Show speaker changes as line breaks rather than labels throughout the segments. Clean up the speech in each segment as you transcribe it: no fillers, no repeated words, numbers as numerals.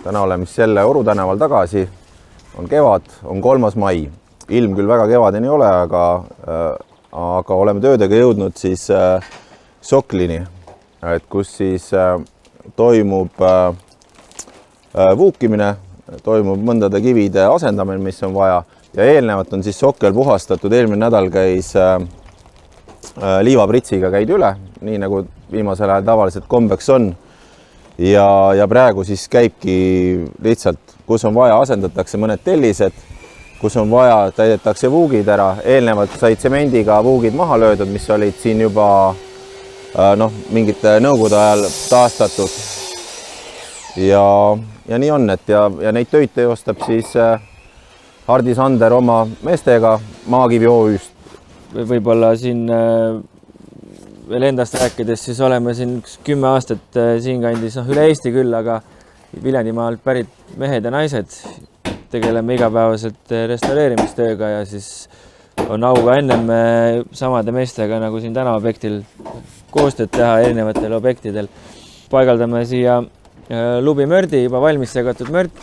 täna oleme selle Oru tänaval tagasi, on kevad, on 3. mai. Ilm küll väga kevadeni ei ole, aga oleme töödega jõudnud siis Soklini, kus siis toimub vuukimine, toimub mõndade kivide asendamine, mis on vaja ja eelnevalt on siis Sokkel puhastatud. Eelmine nädal käis liivapritsiga käid üle, nii nagu viimasel ajal tavaliselt kombeks on. Ja praegu siis käibki lihtsalt, kus on vaja, asendatakse mõned tellised, kus on vaja, täidetakse vuugid ära. Eelnevalt said tsemendiga vuugid maha löödud, mis olid siin juba mingite nõukogude ajal taastatud. Ja nii on, et ja neid töid teostab siis Hardi Sander oma meestega Maakivi OÜ-st.
Võib-olla siin veel endast rääkides, siis oleme siin 10 aastat siinkandis, üle Eesti küll, aga Viljandimaalt pärit mehed ja naised tegeleme igapäevaselt restaureerimistööga ja siis on auga ennem samade meestega nagu siin täna objektil koostööd teha erinevatel objektidel. Paigaldame siia lubimördi, juba valmis segatud mört,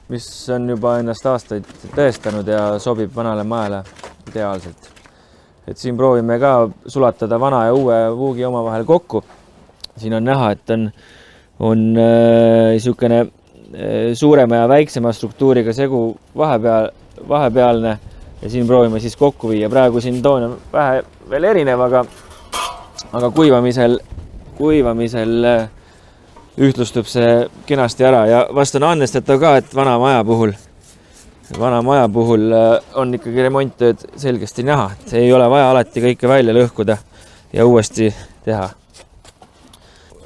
mis on juba ennast aastaid tõestanud ja sobib vanale majale ideaalselt. Et siin proovime ka sulatada vana ja uue vuugi omavahel kokku. Siin on näha, et on niisugune suurema ja väiksema struktuuriga segu vahepealne ja siin proovime siis kokku viia. Praegu siin toon on vähe veel erinev, aga kuivamisel ühtlustub see kenasti ära ja vast on andestatav ka, et vana maja puhul on ikkagi remonttööd selgesti näha, et ei ole vaja alati kõike välja lõhkuda ja uuesti teha.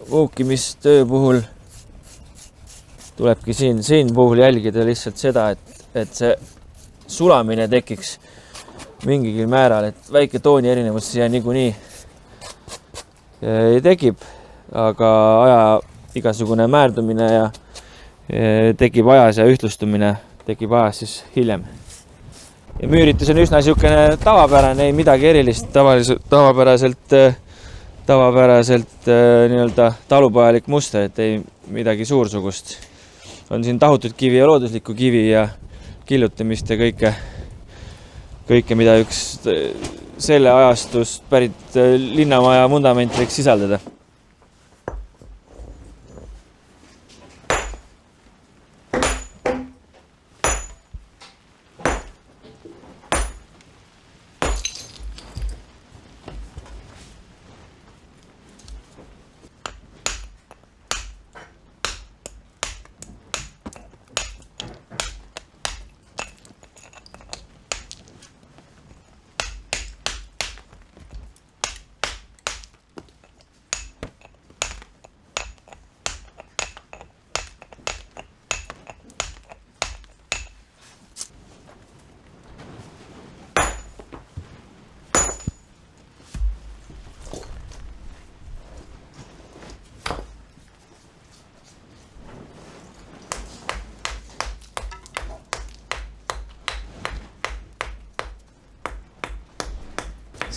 Vuukimistöö puhul tulebki siin puhul jälgida lihtsalt seda, et see sulamine tekiks mingigil määral, et väike tooni erinevus siia niikuinii tekib, aga aja igasugune määrdumine ja tekib ajas ja ühtlustumine tekib ajas siis hiljem. Ja müüritus on üsna niisugune tavapärane, ei midagi erilist, tavapäraselt nii-öelda talupojalik muster, et ei midagi suursugust. On siin tahutud kivi ja looduslikku kivi ja killutamist ja kõike, mida üks selle ajastust pärit linnamaja vundament võiks sisaldada.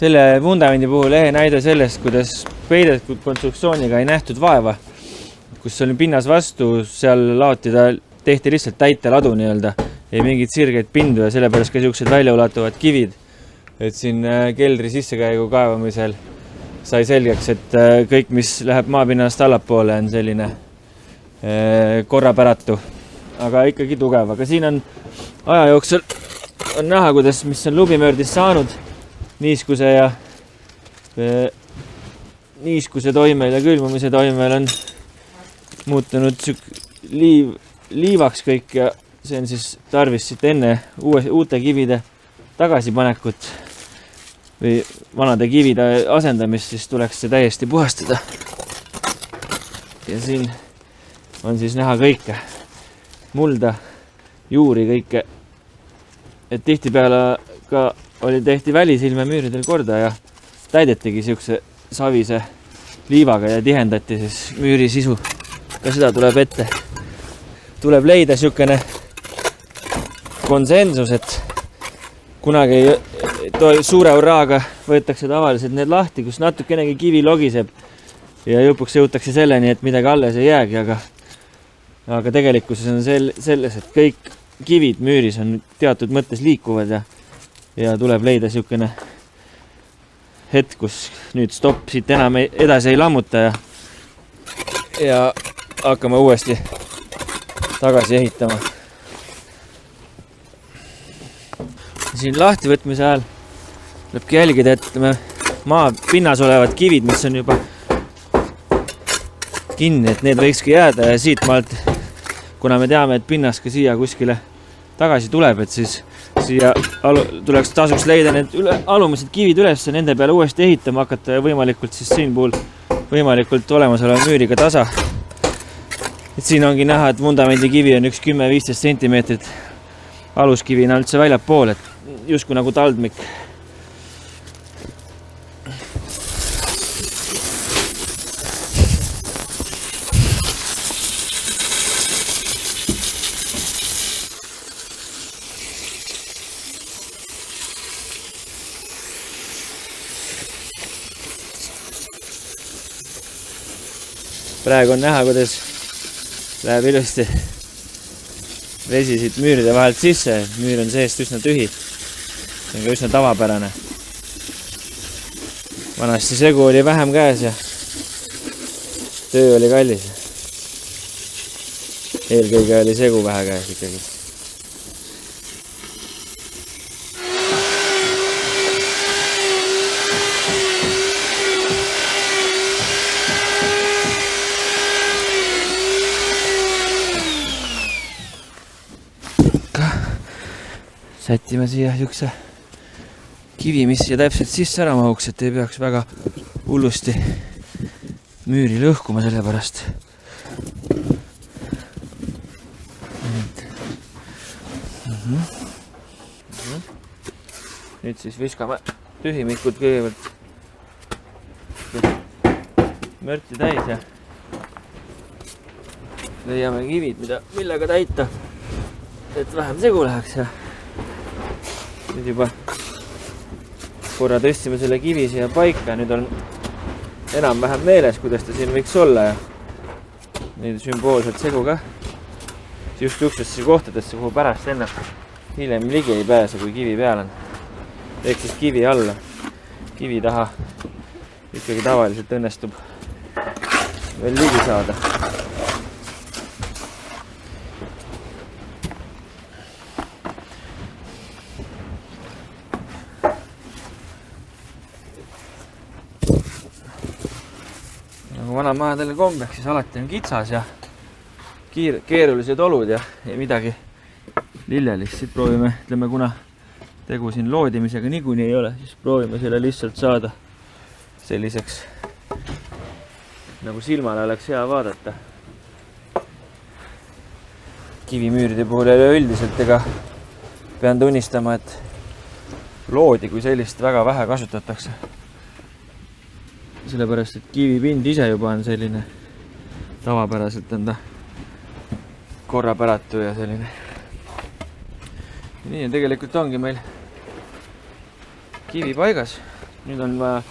Selle vundamendi puhul ehe näide sellest, kuidas peidetud konstruktsiooniga ei nähtud vaeva, kus oli pinnas vastu, seal tehti lihtsalt täiteladu nii-öelda, ei mingit sirgeid pindu ja sellepärast ka niisugused väljaulatuvad kivid. Et siin keldri sissekäigu kaevamisel sai selgeks, et kõik, mis läheb maapinnast allapoole, on selline korrapäratu, aga ikkagi tugev. Aga siin on aja jooksul on näha, mis on lubimördist saanud. Niiskuse toimel ja külmumise toimel on muutunud liivaks kõik ja see on siis tarvis siit enne uute kivide tagasipanekut või vanade kivide asendamist, siis tuleks see täiesti puhastada. Ja siin on siis näha kõike, mulda, juuri kõike, et tihtipeale ka tehti välisilme müüridel korda ja täidetigi siukse savise liivaga ja tihendati siis müüri sisu. Ka seda tuleb ette. Tuleb leida siukene konsensus, et kunagi suure urraaga võetakse tavaliselt need lahti, kus natukenegi kivi logiseb ja lõpuks jõutakse selleni, et midagi alles ei jäägi, aga tegelikkuses on selles, et kõik kivid müüris on teatud mõttes liikuvad ja tuleb leida niisugune hetk, kus nüüd stopp, siit enam edasi ei lammuta ja hakkame uuesti tagasi ehitama. Siin lahtivõtmise ajal lõpki jälgida, et maa pinnas olevad kivid, mis on juba kinni, et need võikski jääda ja siit maalt, kuna me teame, et pinnas ka siia kuskile tagasi tuleb, et siis siia tasuks leida need alumised kivid üles ja nende peale uuesti ehitama hakata ja võimalikult siis siin puhul võimalikult olemasoleva müüriga tasa. Et siin ongi näha, et vundamendi kivi on üks 10-15 sentimeetrit aluskivina üldse väljapool, et justkui nagu taldmik. Praegu on näha, kuidas läheb ilusti vesi siit müüride vahelt sisse. Müür on seest üsna tühi. See on ka üsna tavapärane. Vanasti segu oli vähem käes ja töö oli kallis. Eelkõige oli segu vähe käes ikkagi. Sätime siia niisuguse kivi, mis siia täpselt sisse ära mahuks, et ei peaks väga hullusti müüri lõhkuma selle pärast. Nüüd siis viskame tühimikud kõigepealt mörti täis ja leiame kivid, millega täita, et vähem segu läheks ja nüüd juba korra tõstsime selle kivi siia paika, nüüd on enam-vähem meeles, kuidas ta siin võiks olla ja nüüd sümboolselt segu ka just üksesse kohtadesse, kuhu pärast enne hiljem ligi ei pääse, kui kivi peal on. Ehk siis kivi alla, kivi taha ikkagi tavaliselt õnnestub veel ligi saada. Vanamaadele kombeks, siis alati on kitsas ja keerulised olud ja midagi lillelist. Siit proovime, ütleme, kuna tegu siin loodimisega niikuinii ei ole, siis proovime selle lihtsalt saada selliseks, nagu silmale oleks hea vaadata. Kivimüüride puhul üldiselt ega pean tunnistama, et loodi kui sellist väga vähe kasutatakse. Sellepärast, et kivipind ise juba on selline tavapäraselt on ta korrapäratu ja selline. Nii ja tegelikult ongi meil kivi paigas. Nüüd on vaja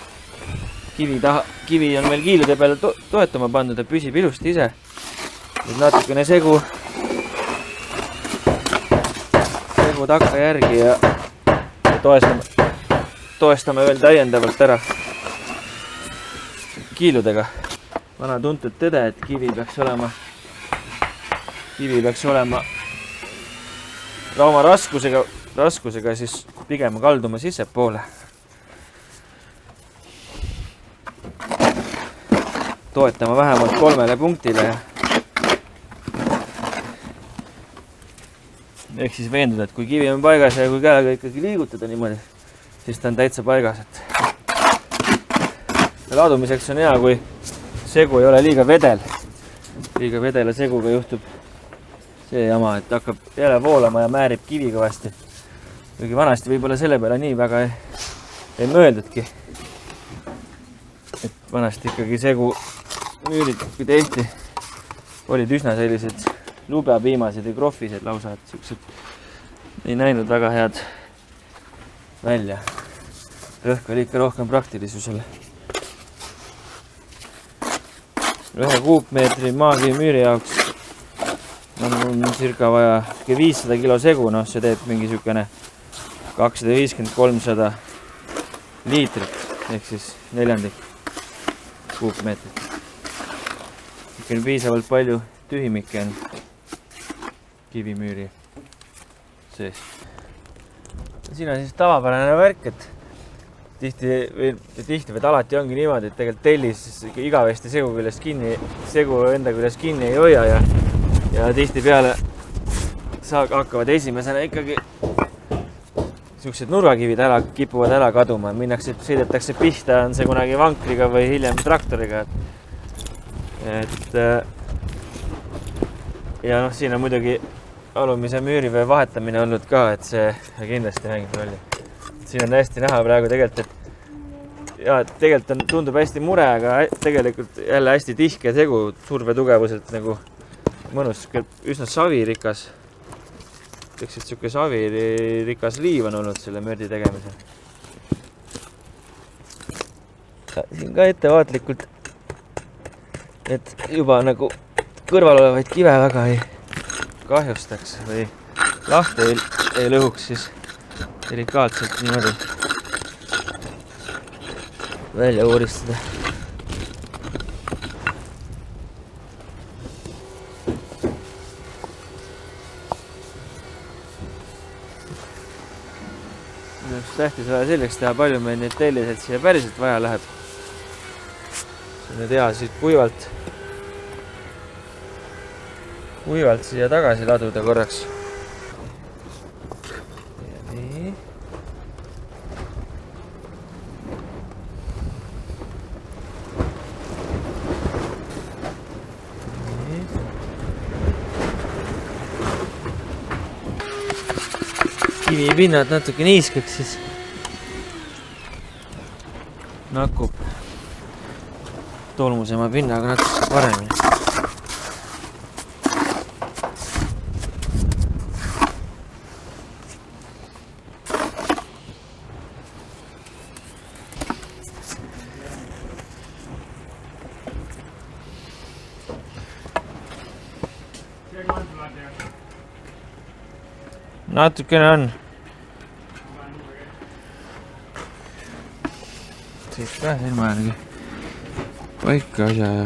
kivi on meil kiilude peale toetama pandud ja püsib ilusti ise. Nüüd natukene segu takka järgi ja toestame veel täiendavalt ära kiiludega. Vana tuntud tõde, et kivi peaks olema oma raskusega siis pigem kalduma sissepoole. Toetama vähemalt 3 punktile ja ehk siis veenduda, et kui kivi on paigas ja kui käega ikkagi liigutada niimoodi, siis ta on täitsa paigas, et ladumiseks on hea, kui segu ei ole liiga vedel. Liiga vedela seguga juhtub see jama, et hakkab jälle voolama ja määrib kivi kõvasti. Kuigi vanasti võib-olla selle peale nii väga ei mõeldudki. Et vanasti ikkagi segu müürid, kui tehti, olid üsna sellised lubjapiimased ja krohvised lausa, et siuksed ei näinud väga head välja. Rõhk oli ikka rohkem praktilisusele. 1 kuupmeetri maakivimüüri jaoks on circa vaja 500 kilo segu, noh, see teeb mingi niisugune 250-300 liitrit ehk siis neljandik kuupmeetrit. Niisugune piisavalt palju tühimikke on kivimüüri sees. Siin on siis tavapärane värk, et tihti või alati ongi niimoodi, et tegelikult tellis igavesti segu enda küljest kinni ei hoia ja tihti peale hakkavad esimesena ikkagi niisugused nurgakivid kipuvad ära kaduma, sõidetakse pihta, on see kunagi vankriga või hiljem traktoriga. Ja noh, siin on muidugi alumise müürivee vahetamine olnud ka, et see kindlasti mängib rolli. Siin on hästi näha praegu tegelikult tundub hästi mure, aga tegelikult jälle hästi tihke segu, surve tugevuselt nagu mõnus, üsna savirikas. Teksid siuke savirikas liiv on olnud selle mördi tegemisel. Siin ka ettevaatlikult, et juba nagu kõrval olevaid kive väga ei kahjustaks või lahti ei lõhuks, siis delikaatselt niimoodi välja uuristada. Tähtis vaja selleks teha, palju meil neid telliseid siia päriselt vaja läheb. See on nüüd hea siis kuivalt siia tagasi laduda korraks. Ja nii. Kivipinnad natuke niiskeks, siis nakub tolmusema pinnaga natuke paremini. Natukene on. Siit ka ilma järgi paika asja ja